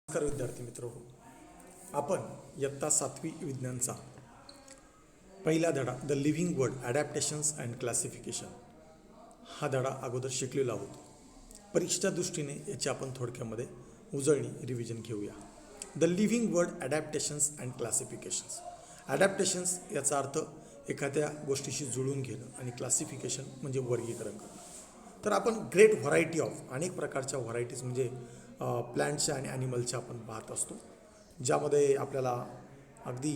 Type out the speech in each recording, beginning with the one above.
नमस्कार विद्यार्थी मित्र, आपण इयत्ता 7वी विज्ञानचा पहिला धडा the living world adaptations and classification हा धडा अगोदर शिकलेलो आहोत. परीक्षेच्या दृष्टीने याची आपण थोडक्यामध्ये उजळणी रिव्हिजन घेऊया. The living world adaptations and classifications. Adaptations याचा अर्थ एखाद्या गोष्टीशी जुळून घेणं आणि क्लासिफिकेशन म्हणजे वर्गीकरण करणं. तर आपण ग्रेट व्हरायटी ऑफ अनेक प्रकारच्या व्हरायटीज म्हणजे प्लॅन्टच्या आणि ॲनिमलच्या आपण पाहत असतो, ज्यामध्ये आपल्याला अगदी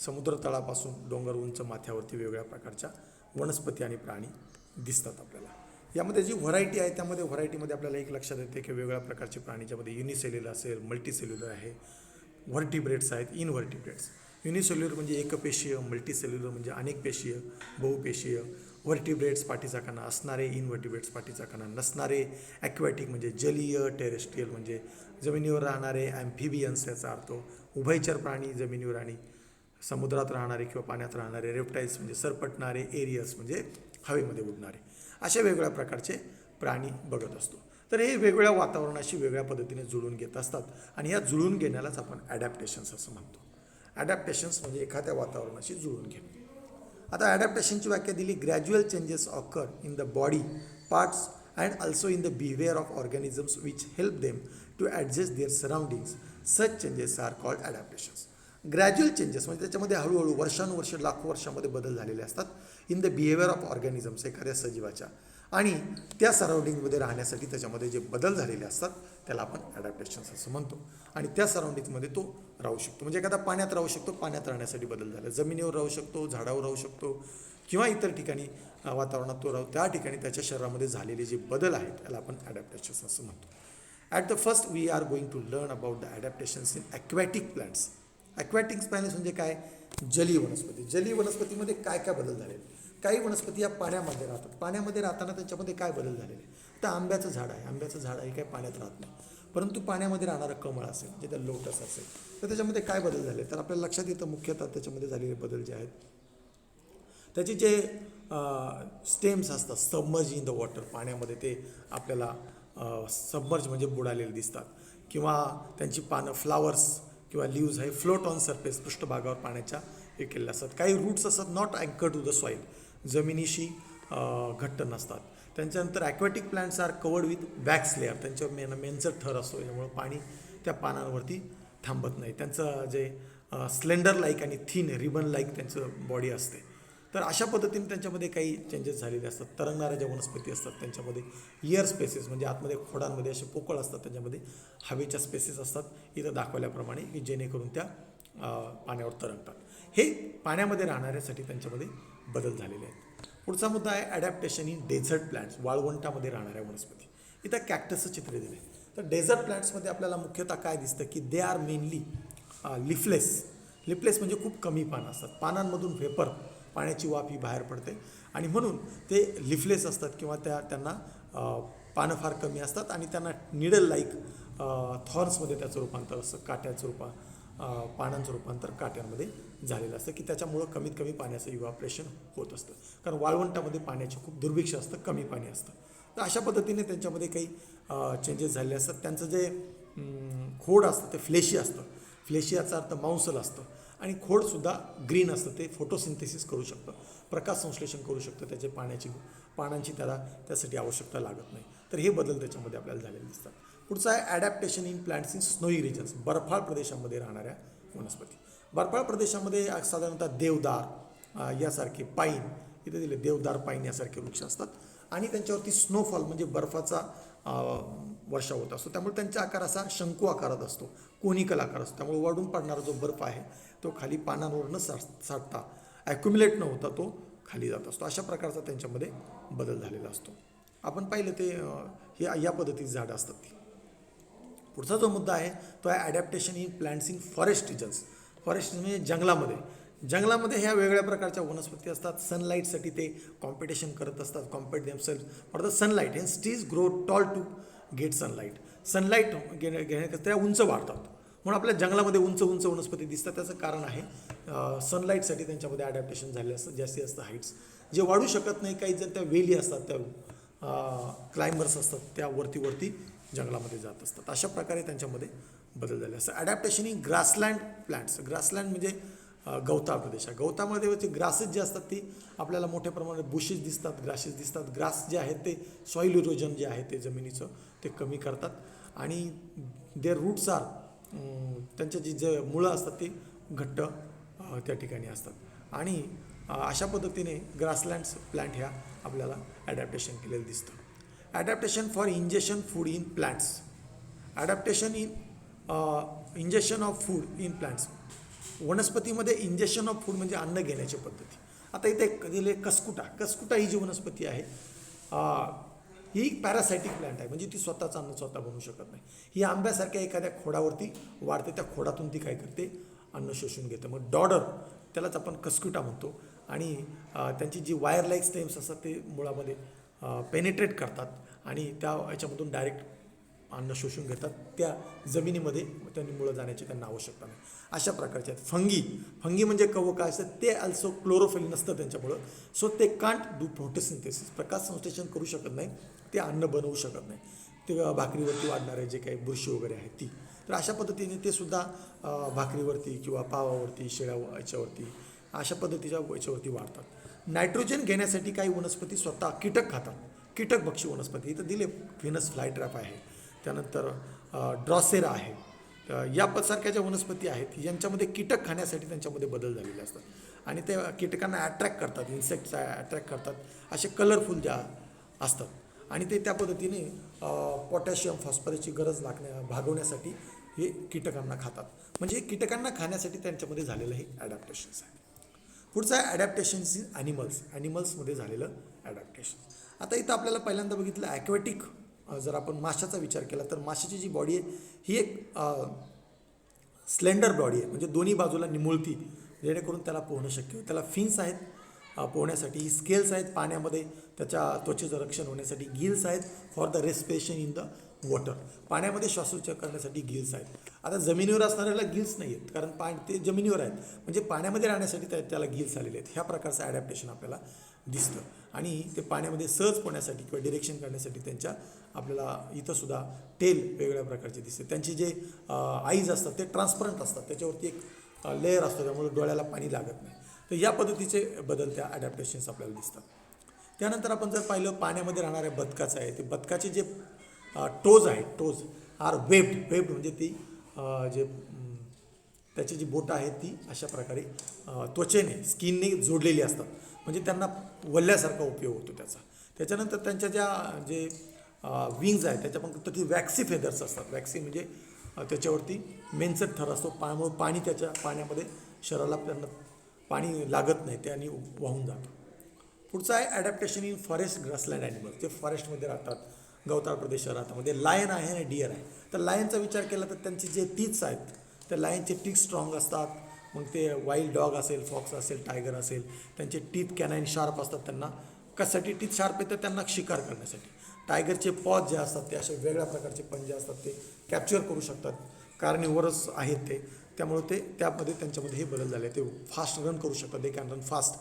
समुद्रतळापासून डोंगर उंच माथ्यावरती वेगवेगळ्या प्रकारच्या वनस्पती आणि प्राणी दिसतात आपल्याला. यामध्ये जी व्हरायटी आहे त्यामध्ये व्हरायटीमध्ये आपल्याला एक लक्षात येते की वेगवेगळ्या प्रकारचे प्राणी, ज्यामध्ये युनिसेल्युलर असेल, मल्टीसेल्युलर आहे, व्हर्टिब्रेट्स आहेत, इनव्हर्टिब्रेट्स. युनिसेल्युलर म्हणजे एकपेशीय, मल्टीसेल्युलर म्हणजे अनेकपेशीय, बहुपेशीय, व्हर्टिब्रेट्स पाठीचा कणा असणारे, इनव्हर्टिब्रेट्स पाठीचा कणा नसणारे, ॲक्वॅटिक म्हणजे जलीय, टेरेस्ट्रियल म्हणजे जमिनीवर राहणारे, ॲम्फिबियन्स याचा अर्थ उभयचर प्राणी जमिनीवर आणि समुद्रात राहणारे किंवा पाण्यात राहणारे, रेप्टाईल्स म्हणजे सरपटणारे, एरियस म्हणजे हवेमध्ये उडणारे, अशा वेगवेगळ्या प्रकारचे प्राणी बघत असतो. तर हे वेगवेगळ्या वातावरणाशी वेगळ्या पद्धतीने जुळून घेत असतात आणि या जुळून घेण्यालाच आपण ॲडॅप्टेशन्स असं म्हणतो. ॲडॅप्टेशन्स म्हणजे एखाद्या वातावरणाशी जुळून घेणे. आता ॲडॅप्टेशनची व्याख्या दिली, gradual changes occur in the body parts and also in the behaviour of organisms which help them to adjust their surroundings. Such changes are called adaptations. Gradual changes म्हणजे त्याच्यामध्ये हळूहळू वर्षानुवर्ष लाखो वर्षामध्ये बदल झालेले असतात in the behaviour of organisms, एखाद्या सजीवाच्या, आणि त्या सराउंडिंगमध्ये राहण्यासाठी त्याच्यामध्ये जे बदल झालेले असतात त्याला आपण ॲडॅप्टेशन्स असं म्हणतो. आणि त्या सराउंडिंगमध्ये तो राहू शकतो. म्हणजे एखादा पाण्यात राहू शकतो, पाण्यात राहण्यासाठी बदल झाला, जमिनीवर राहू शकतो, झाडावर राहू शकतो, किंवा इतर ठिकाणी वातावरणात तो राहू, त्या ठिकाणी त्याच्या शरीरामध्ये झालेले जे बदल आहेत त्याला आपण ॲडॅप्टेशन्स असं म्हणतो. At the first we are going to learn about the adaptations in aquatic plants. Aquatic plants म्हणजे काय? जलीय वनस्पती. जलीय वनस्पतीमध्ये काय काय बदल झालेले? काही वनस्पती या पाण्यामध्ये राहतात. पाण्यामध्ये राहताना त्यांच्यामध्ये काय बदल झालेले? तर आंब्याचं झाड आहे. आंब्याचं झाड आहे काय पाण्यात राहत नाही, परंतु पाण्यामध्ये राहणारं कमळ असेल, जे त्या लोटस असेल, तर त्याच्यामध्ये काय बदल झाले? तर आपल्याला लक्षात येतं मुख्यतः त्याच्यामध्ये झालेले बदल जे आहेत, त्याचे जे स्टेम्स असतात सबमर्ज इन द वॉटर, पाण्यामध्ये ते आपल्याला सबमर्ज म्हणजे बुडालेले दिसतात, किंवा त्यांची पानं फ्लावर्स किंवा लीव्ज हे फ्लोट ऑन सरफेस, पृष्ठभागावर पाण्याच्या हे केलेले असतात. काही रूट्स असतात नॉट अँकर टू द सॉईल, जमिनीशी घट्ट नसतात. त्यांच्यानंतर aquatic plants are covered with wax layer, त्यांच्यावर मेनचं थर असतो, त्यामुळे पाणी त्या पानांवरती थांबत नाही. त्यांचं जे स्लेंडर लाईक आणि थिन रिबन लाईक त्यांचं बॉडी असते. तर अशा पद्धतीने त्यांच्यामध्ये काही चेंजेस झालेले असतात. तरंगणाऱ्या ज्या वनस्पती असतात त्यांच्यामध्ये इयर स्पेसेस म्हणजे आतमध्ये खोडांमध्ये असे पोकळ असतात, त्याच्यामध्ये हवेच्या स्पेसेस असतात इथं दाखवल्याप्रमाणे, की जेणेकरून त्या पाण्यावर तरंगतात. हे पाण्यामध्ये राहणाऱ्यासाठी त्यांच्यामध्ये बदल झालेले आहेत. पुढचा मुद्दा आहे ॲडॅप्टेशन इन डेझर्ट प्लांट्स, वाळवंटामध्ये राहणाऱ्या वनस्पती. इथं कॅक्टसचं चित्र दिलं आहे. तर डेझर्ट प्लांट्समध्ये आपल्याला मुख्यतः काय दिसतं, की they are mainly leafless. Leafless म्हणजे खूप कमी पानं असतात, पानांमधून व्हेपर पाण्याची वाफ ही बाहेर पडते आणि म्हणून ते लिफलेस असतात, किंवा त्यांना पानं फार कमी असतात आणि त्यांना निडल लाईक थॉर्न्समध्ये त्याचं रूपांतर असतं, काट्याचं पानांचं रूपांतर काट्यांमध्ये झालेलं असतं, की त्याच्यामुळं कमीत कमी पाण्याचं इव्हॅपोरेशन होत असतं. कारण वाळवंटामध्ये पाण्याची खूप दुर्भिक्ष असतं, कमी पाणी असतं. तर अशा पद्धतीने त्यांच्यामध्ये काही चेंजेस झालेले असतात. त्यांचं जे खोड असतं ते फ्लेशी असतं. फ्लेशी याचा अर्थ मांसल असतं, आणि खोडसुद्धा ग्रीन असतं, ते फोटोसिंथेसिस करू शकतं, प्रकाश संश्लेषण करू शकतं, त्याचे पानांची त्यासाठी आवश्यकता लागत नाही. तर हे बदल त्याच्यामध्ये आपल्याला झालेले दिसतात. पुढचं आहे adaptation in plants in snowy regions, बर्फाळ प्रदेशामध्ये राहणाऱ्या वनस्पती. बर्फाळ प्रदेशामध्ये साधारणतः देवदार यासारखे, पाईन इथे दिले, देवदार पाईन यासारखे वृक्ष असतात, आणि त्यांच्यावरती स्नोफॉल म्हणजे बर्फाचा वर्षाव होत असतो. त्यामुळे त्यांचा आकार असा शंकू आकारात असतो, कोनिकल आकार असतो. त्यामुळे वाढून पडणारा जो बर्फ आहे तो खाली पानांवर न साठता, ॲक्युम्युलेट न होता तो खाली जात असतो. अशा प्रकारचा त्यांच्यामध्ये बदल झालेला असतो. आपण पाहिलं ते हे या पद्धतीची झाडं असतात ती. पुढचा जो मुद्दा आहे तो आहे adaptation in plants in forest regions. Forest म्हणजे जंगलामध्ये ह्या वेगवेगळ्या प्रकारच्या वनस्पती असतात. सनलाईटसाठी ते कॉम्पिटिशन करत असतात, compete themselves for the sunlight, hence trees grow tall to get sunlight. Sunlight घेण्याकरता त्या उंच वाढतात, म्हणून आपल्या जंगलामध्ये उंच उंच वनस्पती दिसतात. त्याचं कारण आहे सनलाईटसाठी त्यांच्यामध्ये ॲडॅप्टेशन झाले असतं, जास्तीत जास्त हाईट्स जे वाढू शकत नाही. काही जर त्या वेली असतात, त्या क्लाइंबर्स असतात, त्या वरती जंगलामध्ये जात असतात. अशा प्रकारे त्यांच्यामध्ये बदल झाले असं. Adaptation in grassland plants. Grassland म्हणजे गवताळ प्रदेश आहे. गवतामध्ये ते ग्रासेस जे असतात ती आपल्याला मोठ्या प्रमाणात बुशेस दिसतात, ग्रासेस दिसतात. ग्रास जे आहेत ते सॉईल इरोजन जे आहे ते जमिनीचं ते कमी करतात आणि देअर रूट्स आर त्यांच्या जे मुळं असतात ती घट्ट त्या ठिकाणी असतात आणि अशा पद्धतीने ग्रासलँड्स प्लांट ह्या आपल्याला ॲडॅप्टेशन केलेलं दिसतं. Adaptation for injection food in plants. Adaptation in injection of food in plants. वनस्पतीमध्ये इंजेक्शन ऑफ फूड म्हणजे अन्न घेण्याची पद्धती. आता इथे दिले कसकुटा ही जी वनस्पती आहे ही पॅरासायटिक प्लांट आहे, म्हणजे ती स्वतःचं अन्न स्वतः बनवू शकत नाही. ही आंब्यासारख्या एखाद्या खोडावरती वाढते, त्या खोडातून ती काय करते, अन्न शोषून घेते. मग डॉडर त्यालाच आपण कसकुटा म्हणतो आणि त्यांची जी वायर लाईक स्टेम्स असतात ते मुळामध्ये पेनिट्रेट करतात आणि त्या याच्यामधून डायरेक्ट अन्न शोषून घेतात. त्या जमिनीमध्ये त्यांनी मुळं जाण्याची त्यांना आवश्यकता नाही. अशा प्रकारचे आहेत. फंगी म्हणजे कवक काय असतं ते अल्सो क्लोरोफिल नसतं त्यांच्यामुळं, सो ते कांट डू फोटोसिंथेसिस, प्रकाश संश्लेषण करू शकत नाही, ते अन्न बनवू शकत नाही. ते भाकरीवरती वाढणारे जे काही बुरशी वगैरे आहेत ती, तर अशा पद्धतीने ते सुद्धा भाकरीवरती किंवा पावावरती शेळ्या याच्यावरती अशा पद्धतीच्या याच्यावरती वाढतात. नायट्रोजन घेण्यासाठी काही वनस्पती स्वतः कीटक खातात. कीटकभक्षी वनस्पती इथं दिले. व्हिनस फ्लायट्रॅप आहे, त्यानंतर ड्रॉसेरा आहे, यासारख्या ज्या वनस्पती आहेत यांच्यामध्ये कीटक खाण्यासाठी त्यांच्यामध्ये बदल झालेले असतात आणि त्या कीटकांना अट्रॅक्ट करतात, इन्सेक्ट्स अट्रॅक्ट करतात, असे कलरफुल ज्या असतात आणि ते त्या पद्धतीने पोटॅशियम फॉस्फरसची गरज भागवण्यासाठी हे कीटकांना खातात. म्हणजे कीटकांना खाण्यासाठी त्यांच्यामध्ये झालेलं हे ॲडॅप्टेशन्स आहे. पुढचं आहे ॲडॅप्टेशन्स इन ॲनिमल्स. ॲनिमल्समध्ये झालेलं ॲडॅप्टेशन. आता इथं आपल्याला पहिल्यांदा बघितलं ॲक्वॅटिक. जर आपण माशाचा विचार केला तर माशाची जी बॉडी आहे ही एक स्लेंडर बॉडी आहे, म्हणजे दोन्ही बाजूला निमुळती, जेणेकरून त्याला पोहणं शक्य होतं. त्याला फिन्स आहेत पोहण्यासाठी, स्केल्स आहेत पाण्यामध्ये त्याच्या त्वचेचं रक्षण होण्यासाठी, गिल्स आहेत for the respiration in the water, पाण्यामध्ये श्वासोच्छवास करण्यासाठी गिल्स आहेत. आता जमिनीवर असणाऱ्याला गिल्स नाही आहेत कारण ते जमिनीवर आहेत, म्हणजे पाण्यामध्ये राहण्यासाठी त्याला गिल्स आलेले आहेत. ह्या प्रकारचं ॲडॅप्टेशन आपल्याला दिसतं आणि ते पाण्यामध्ये सहज पोहण्यासाठी किंवा डिरेक्शन करण्यासाठी त्यांच्या आपल्याला इथंसुद्धा टेल वेगवेगळ्या प्रकारचे दिसते. त्यांचे जे आईज असतात ते ट्रान्सपरंट असतात, त्याच्यावरती एक लेअर असतो, त्यामुळे डोळ्याला पाणी लागत नाही. तर या पद्धतीचे बदल त्या ॲडॅप्टेशन्स आपल्याला दिसतात. त्यानंतर आपण जर पाहिलं पाण्यामध्ये राहणाऱ्या बदकाचं आहे, ते बदकाचे जे टोज आहेत, टोज आर वेब्ड म्हणजे ती जे त्याची जी बोटं आहेत ती अशा प्रकारे त्वचेने स्किनने जोडलेली असतात, म्हणजे त्यांना वल्ल्यासारखा उपयोग होतो त्याचा. त्याच्यानंतर त्यांच्या जे विंग्ज आहेत त्याच्यामध्ये ती वॅक्सी फेदर्स असतात. वॅक्सी म्हणजे त्याच्यावरती मेनसट थर असतो, त्यामुळे पाणी त्याच्या पाण्यामध्ये शरीराला त्यांना पाणी लागत नाही, ते आणि वाहून जातं. पुढचं आहे adaptation in forest grassland animals. ते फॉरेस्टमध्ये राहतात, गवताळ प्रदेशात राहतात. मध्ये लायन आहे आणि डिअर आहे. तर लायनचा विचार केला तर त्यांचे जे टीथ्स आहेत तर लायनचे टीथ स्ट्रॉंग असतात. मग ते वाईल्ड डॉग असेल, फॉक्स असेल, टायगर असेल, त्यांचे टीथ कॅनाईन शार्प असतात. त्यांना कशासाठी टीथ शार्प येतं, त्यांना शिकार करण्यासाठी. टायगरचे पॉज जे असतात ते असे वेगळ्या प्रकारचे पंजे असतात, ते कॅप्चर करू शकतात. कार्निवरस आहेत ते, त्यामुळे ते त्यामध्ये त्यांच्यामध्ये हे बदल झाले. ते फास्ट रन करू शकतात, they can run fast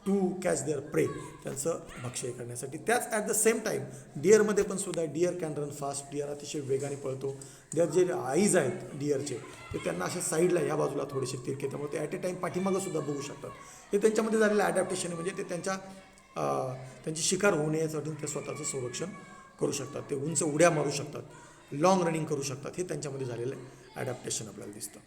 to catch their prey, त्यांचं भक्ष्य करण्यासाठी. त्याच ॲट द सेम टाईम डिअरमध्ये पण सुद्धा deer can run fast. Deer अतिशय वेगाने पळतो. देअर जे आईज आहेत डिअरचे ते त्यांना अशा साईडला ह्या बाजूला थोडेसे तिरके, त्यामुळे ते ॲट ए टाईम पाठीमागं सुद्धा बघू शकतात. हे त्यांच्यामध्ये झालेलं ॲडॅप्टेशन आहे, म्हणजे ते त्यांची शिकार होऊ नये यासाठी ते स्वतःचं संरक्षण करू शकतात. ते उंच उड्या मारू शकतात, लाँग रनिंग करू शकतात. हे त्यांच्यामध्ये झालेलं ॲडॅप्टेशन आपल्याला दिसतं.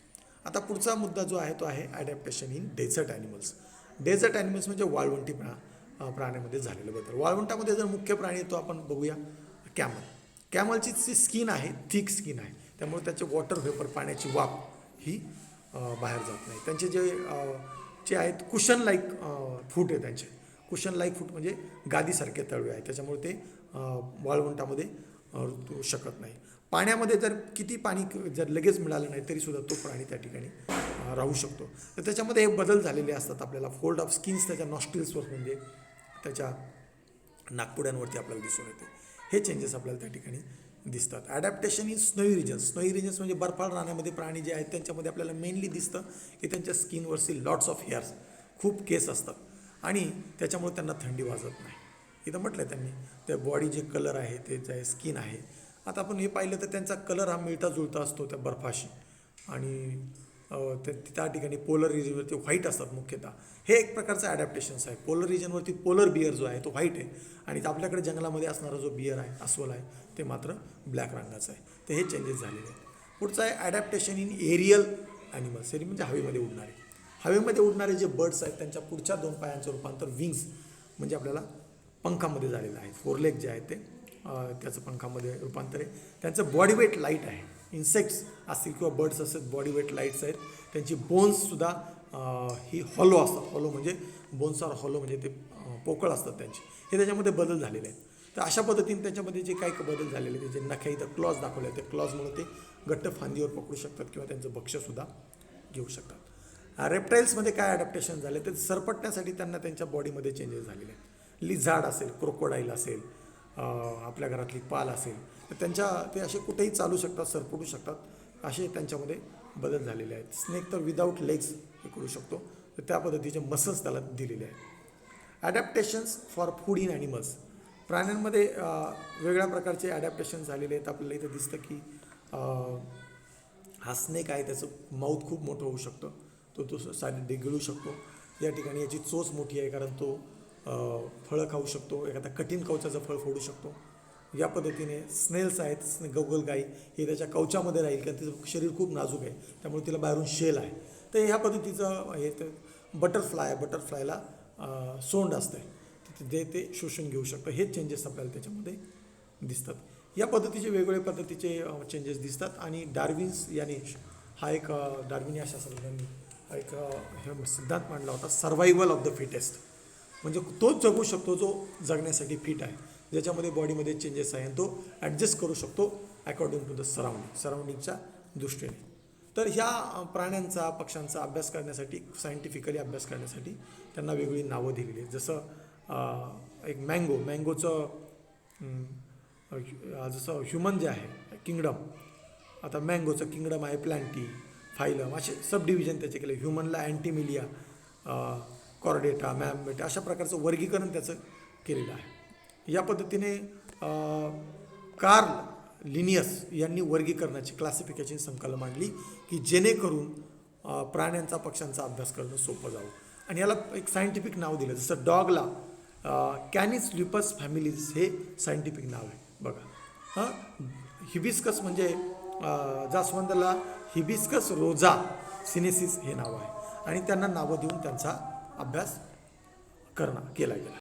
आता पुढचा मुद्दा जो आहे तो आहे adaptation in desert animals. Desert animals म्हणजे वाळवंटी प्राण्यामध्ये झालेलं बदल. वाळवंटामध्ये जर मुख्य प्राणी येतो आपण बघूया कॅमल. कॅमलची जी स्किन आहे थिक स्किन आहे, त्यामुळे त्याचे वॉटर व्हेपर पाण्याची वाफ ही बाहेर जात नाही. त्यांचे जे आहेत कुशन लाईक फूट आहे, त्यांचे कुशन लाईक फूट म्हणजे गादीसारखे तळवे आहेत, त्याच्यामुळे ते वाळवंटामध्ये ऋतू शकत नाही. पाण्यामध्ये जर किती पाणी जर लगेच मिळालं नाही तरीसुद्धा तो प्राणी त्या ठिकाणी राहू शकतो. तर त्याच्यामध्ये हे बदल झालेले असतात. आपल्याला फोल्ड ऑफ स्किन्स त्याच्या नॉस्ट्रिल्सवर म्हणजे त्याच्या नागपुड्यांवरती आपल्याला दिसून येते. हे चेंजेस आपल्याला त्या ठिकाणी दिसतात. Adaptation in snowy regions. Snowy regions म्हणजे बर्फाळ राहण्यामध्ये प्राणी जे आहेत त्यांच्यामध्ये आपल्याला मेनली दिसतं की त्यांच्या स्किनवरची लॉट्स ऑफ हेअर्स, खूप केस असतात आणि त्याच्यामुळे त्यांना थंडी वाजत नाही. इथं म्हटलं आहे त्यांनी त्या बॉडी जे कलर आहे ते जे स्किन आहे आता आपण हे पाहिलं तर त्यांचा कलर हा मिळता जुळता असतो त्या बर्फाशी आणि त्या ठिकाणी पोलर रिजनवरती व्हाईट असतात मुख्यतः. हे एक प्रकारचं ॲडॅप्टेशन्स आहे. पोलर रिजनवरती पोलर बियर जो आहे तो व्हाईट आहे आणि आपल्याकडे जंगलामध्ये असणारा जो बियर आहे अस्वल आहे ते मात्र ब्लॅक रंगाचं आहे. तर हे चेंजेस झालेले आहेत. पुढचं आहे ॲडॅप्टेशन इन एरियल ॲनिमल्स. एरी म्हणजे हवेमध्ये उडणारे. हवेमध्ये उडणारे जे बर्ड्स आहेत त्यांच्या पुढच्या 2 पायांचं रूपांतर विंग्स म्हणजे आपल्याला पंखामध्ये झालेलं आहे. 4 लेग जे आहेत ते त्याचं पंखामध्ये रूपांतर आहे. त्यांचं बॉडी वेट लाईट आहे. इन्सेक्ट्स असतील किंवा बर्ड्स असतील बॉडी वेट लाईट्स आहेत. त्यांची बोन्ससुद्धा ही हॉलो असतात. हॉलो म्हणजे बोन्स आर हॉलो म्हणजे ते पोकळ असतात त्यांचे. हे त्याच्यामध्ये बदल झालेले आहेत. तर अशा पद्धतीने त्याच्यामध्ये जे काही बदल झालेले आहेत, जे नखे इथं क्लॉज दाखवले आहेत, त्या क्लॉजमुळे ते घट्ट फांदीवर पकडू शकतात किंवा त्यांचं भक्ष्यसुद्धा घेऊ शकतात. रेप्टाईल्समध्ये काय ॲडॅप्टेशन झाले तर सरपटण्यासाठी त्यांना त्यांच्या बॉडीमध्ये चेंजेस झालेले आहेत. लिझार्ड असेल, क्रोकोडाईल असेल, आपल्या घरातली पाल असेल तर ते असे कुठेही चालू शकतात, सरपटू शकतात, असे त्यांच्यामध्ये बदल झालेले आहेत. स्नेक तर विदाऊट लेग्स हे करू शकतो. तर त्या पद्धतीचे मसल्स त्याला दिलेले आहेत. Adaptations for food in animals. प्राण्यांमध्ये वेगळ्या प्रकारचे ॲडॅप्टेशन झालेले आहेत. आपल्याला इथं दिसतं की हा स्नेक आहे त्याचं माऊथ खूप मोठं होऊ शकतं. तो साधी गिळू शकतो. या ठिकाणी याची चोच मोठी आहे कारण तो फळं खाऊ शकतो. एखादा कठीण कवचाचं फळ फोडू शकतो. या पद्धतीने स्नेल्स आहेत, गोगलगाई हे त्याच्या कवचामध्ये राहील कारण तिचं शरीर खूप नाजूक आहे त्यामुळे तिला बाहेरून शेल आहे. तर ह्या पद्धतीचं हे तर बटरफ्लायला सोंड असते तिथे ते शोषून घेऊ शकतं. हे चेंजेस आपल्याला त्याच्यामध्ये दिसतात. या पद्धतीचे वेगवेगळ्या पद्धतीचे चेंजेस दिसतात. आणि डार्विन्स याने हा एक डार्विन या शास्त्रज्ञांनी एक हे सिद्धांत मांडला होता, सर्व्हायव्हल ऑफ द फिटेस्ट. म्हणजे तोच जगू शकतो जो जगण्यासाठी फिट आहे, ज्याच्यामध्ये बॉडीमध्ये चेंजेस आहे आणि तो ॲडजस्ट करू शकतो अकॉर्डिंग टू द सराउंडिंगच्या दृष्टीने. तर ह्या प्राण्यांचा पक्ष्यांचा अभ्यास करण्यासाठी, सायंटिफिकली अभ्यास करण्यासाठी त्यांना वेगळी नावं दिलेली आहेत. जसं एक मँगोचं जसं ह्युमन जे आहे किंगडम, आता मँगोचं किंगडम आहे प्लॅन्टी, फायलम असे सब डिव्हिजन त्याचे केले. ह्युमनला अँटीमिलिया, कॉर्डेटा, मॅममेटा अशा प्रकारचं वर्गीकरण त्याचं केलेलं आहे. या पद्धतीने कार्ल लिनियस यांनी वर्गीकरणाची क्लासिफिकेशन संकल्पना मांडली की जेणेकरून प्राण्यांचा पक्ष्यांचा अभ्यास करणं सोपं जावं. आणि याला एक सायंटिफिक नाव दिलं. जसं डॉगला कॅनिस ल्युपस फॅमिलीज हे सायंटिफिक नाव आहे बघा. हिबिस्कस म्हणजे जास्वंदाला हिबिस्कस रोजा सिनेसिस हे नाव आहे आणि त्यांना नावं देऊन त्यांचा अभ्यास केला गेला.